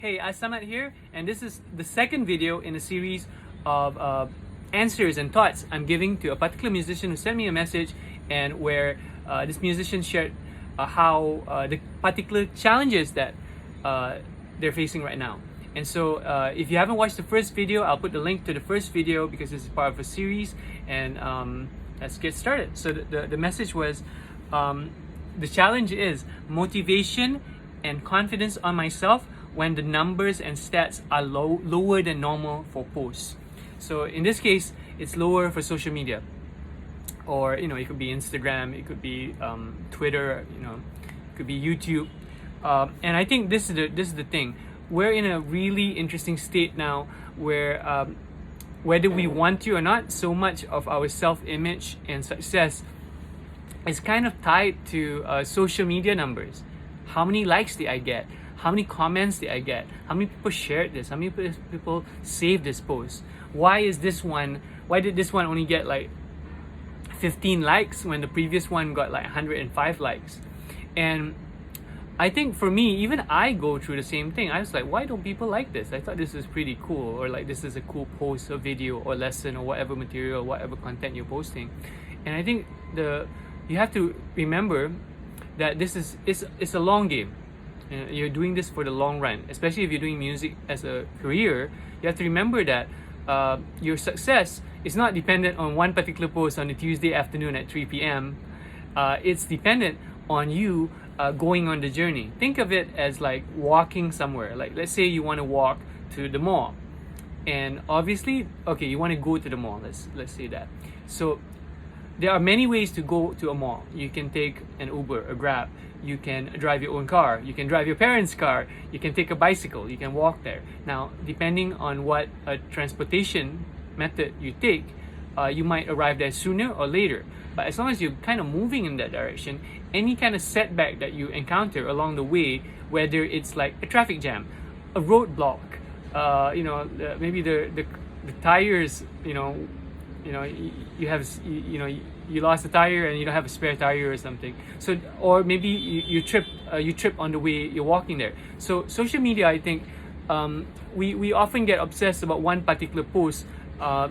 Hey, Asamat here, and this is the second video in a series of answers and thoughts I'm giving to a particular musician who sent me a message, and where this musician shared how the particular challenges that they're facing right now. And so if you haven't watched the first video, I'll put the link to the first video because this is part of a series, and let's get started. So the message was, the challenge is motivation and confidence on myself when the numbers and stats are lower than normal for posts. So in this case, it's lower for social media, or it could be Instagram, it could be Twitter, it could be YouTube, and I think this is the thing. We're in a really interesting state now where whether we want to or not, so much of our self-image and success is kind of tied to social media numbers. How many likes did I get? How many comments did I get? How many people shared this? How many people saved this post? Why did this one only get like 15 likes when the previous one got like 105 likes? And I think for me, even I go through the same thing. I was like, why don't people like this? I thought this was pretty cool, or like this is a cool post or video or lesson or whatever material, whatever content you're posting. And I think you have to remember that this is it's a long game. You're doing this for the long run, especially if you're doing music as a career. You have to remember that your success is not dependent on one particular post on a Tuesday afternoon at 3 p.m. It's dependent on you going on the journey. Think of it as like walking somewhere. Like, let's say you want to walk to the mall, and obviously, okay, you want to go to the mall. Let's say that. So there are many ways to go to a mall. You can take an Uber, a Grab. You can drive your own car. You can drive your parents' car. You can take a bicycle. You can walk there. Now, depending on what transportation method you take, you might arrive there sooner or later. But as long as you're kind of moving in that direction, any kind of setback that you encounter along the way, whether it's like a traffic jam, a roadblock, maybe the tires, you lost a tire and you don't have a spare tire or something. So, or maybe you trip on the way you're walking there. So social media, I think, we often get obsessed about one particular post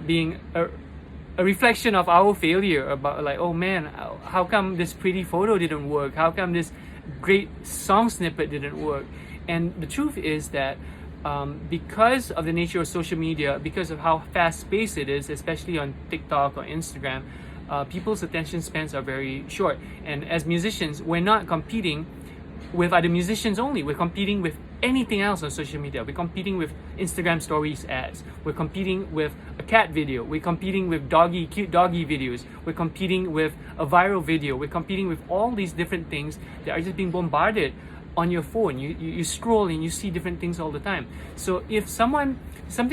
being a reflection of our failure, about like, oh man, how come this pretty photo didn't work? How come this great song snippet didn't work? And the truth is that because of the nature of social media, because of how fast-paced it is, especially on TikTok or Instagram, people's attention spans are very short. And as musicians, we're not competing with other musicians only. We're competing with anything else on social media. We're competing with Instagram stories ads. We're competing with a cat video. We're competing with cute doggy videos. We're competing with a viral video. We're competing with all these different things that are just being bombarded on your phone. You scroll and you see different things all the time. So if something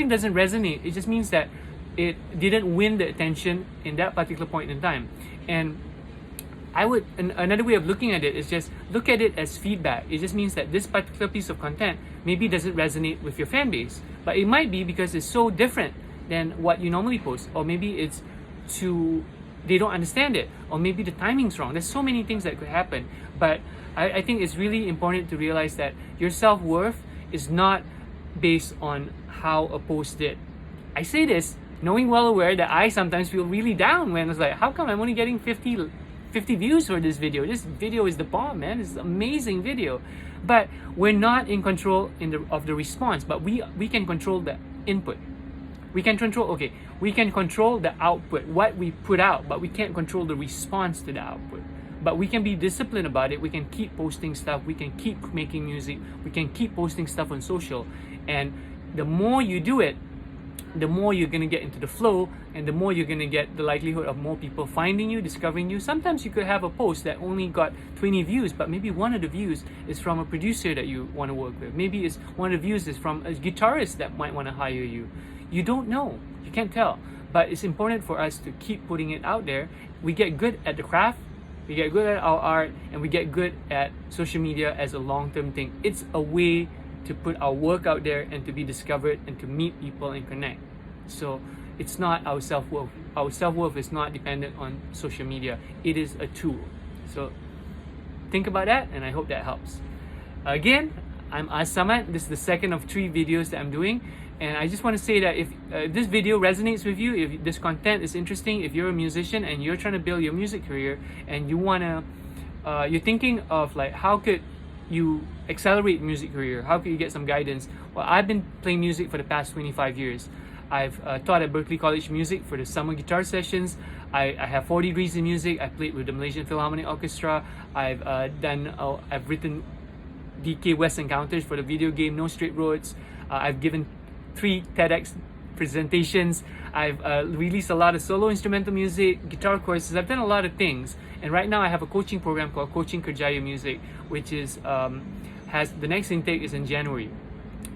doesn't resonate, it just means that it didn't win the attention in that particular point in time. And another way of looking at it is just look at it as feedback. It just means that this particular piece of content maybe doesn't resonate with your fan base, but it might be because it's so different than what you normally post, or maybe they don't understand it, or maybe the timing's wrong. There's so many things that could happen. But I think it's really important to realize that your self-worth is not based on how a post did. I say this knowing well aware that I sometimes feel really down when it's like, how come I'm only getting 50 views for this video? This video is the bomb, man. It's an amazing video. But we're not in control of the response, but we can control the input. We can control the output, what we put out, but we can't control the response to the output. But we can be disciplined about it. We can keep posting stuff. We can keep making music. We can keep posting stuff on social. And the more you do it, the more you're going to get into the flow, and the more you're going to get the likelihood of more people finding you, discovering you. Sometimes you could have a post that only got 20 views, but maybe one of the views is from a producer that you want to work with. Maybe one of the views is from a guitarist that might want to hire you. You don't know. You can't tell. But it's important for us to keep putting it out there. We get good at the craft, we get good at our art, and we get good at social media as a long-term thing. It's a way to put our work out there and to be discovered and to meet people and connect. So it's not our self-worth. Our self-worth is not dependent on social media. It is a tool. So think about that, and I hope that helps. Again, I'm Asamat. This is the second of 3 videos that I'm doing. And I just want to say that if this video resonates with you, if this content is interesting, if you're a musician and you're trying to build your music career and you want to, you're thinking of like how could you accelerate music career, how could you get some guidance? Well, I've been playing music for the past 25 years. I've taught at Berklee College Music for the summer guitar sessions. I have 40 degrees in music. I played with the Malaysian Philharmonic Orchestra. I've written DK West Encounters for the video game No Straight Roads. I've given 3 TEDx presentations. I've released a lot of solo instrumental music, guitar courses. I've done a lot of things. And right now I have a coaching program called Coaching Kerjaya Muzik, which is has the next intake is in January.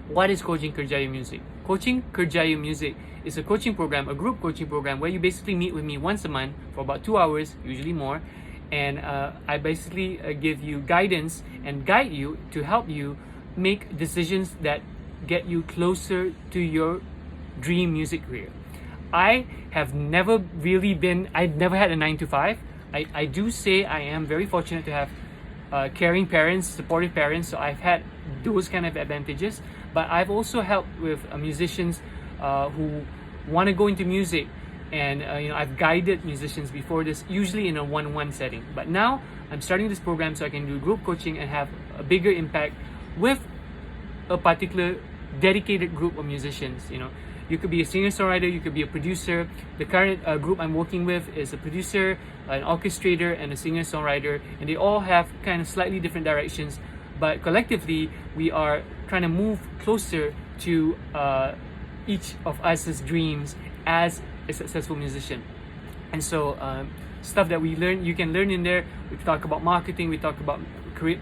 What is Coaching Kerjaya Muzik? Coaching Kerjaya Muzik is a coaching program, a group coaching program where you basically meet with me once a month for about 2 hours, usually more. And I basically give you guidance and guide you to help you make decisions that get you closer to your dream music career. I have never really been, I've never had a 9 to 5. I do say I am very fortunate to have caring parents, supportive parents, so I've had those kind of advantages. But I've also helped with musicians who want to go into music, and I've guided musicians before this, usually in a one-on-one setting. But now I'm starting this program so I can do group coaching and have a bigger impact with a particular dedicated group of musicians. You could be a singer-songwriter, you could be a producer. The current group I'm working with is a producer, an orchestrator, and a singer-songwriter, and they all have kind of slightly different directions, but collectively we are trying to move closer to each of us's dreams as a successful musician. And so stuff that we learn, you can learn in there. We talk about marketing, we talk about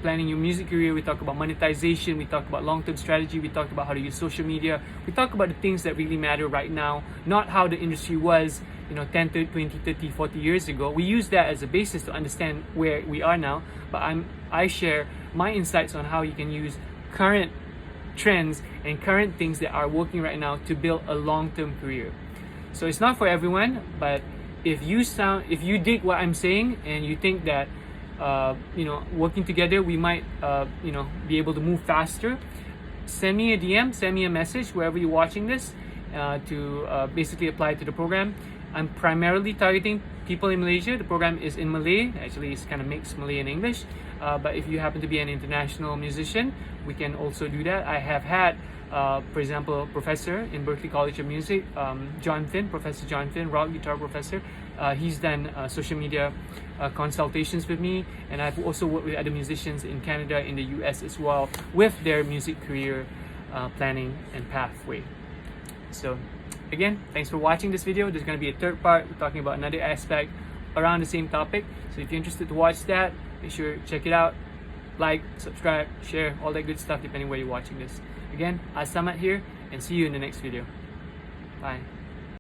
planning your music career, we talk about monetization, we talk about long-term strategy, we talk about how to use social media, we talk about the things that really matter right now, not how the industry was 10, 20, 30, 40 years ago. We use that as a basis to understand where we are now, but I share my insights on how you can use current trends and current things that are working right now to build a long-term career. So it's not for everyone, but if you dig what I'm saying and you think that working together we might be able to move faster, send me a DM, send me a message wherever you're watching this to basically apply to the program. I'm primarily targeting people in Malaysia. The program is in Malay. Actually, it's kind of mixed Malay and English. But if you happen to be an international musician, we can also do that. I have had, for example, a professor in Berklee College of Music, Professor John Finn, rock guitar professor. He's done social media consultations with me, and I've also worked with other musicians in Canada, in the US as well, with their music career planning and pathway. So again, thanks for watching this video. There's going to be a third part. We're talking about another aspect around the same topic. So if you're interested to watch that, make sure to check it out. Like, subscribe, share, all that good stuff depending where you're watching this. Again, Asamat here, and see you in the next video. Bye.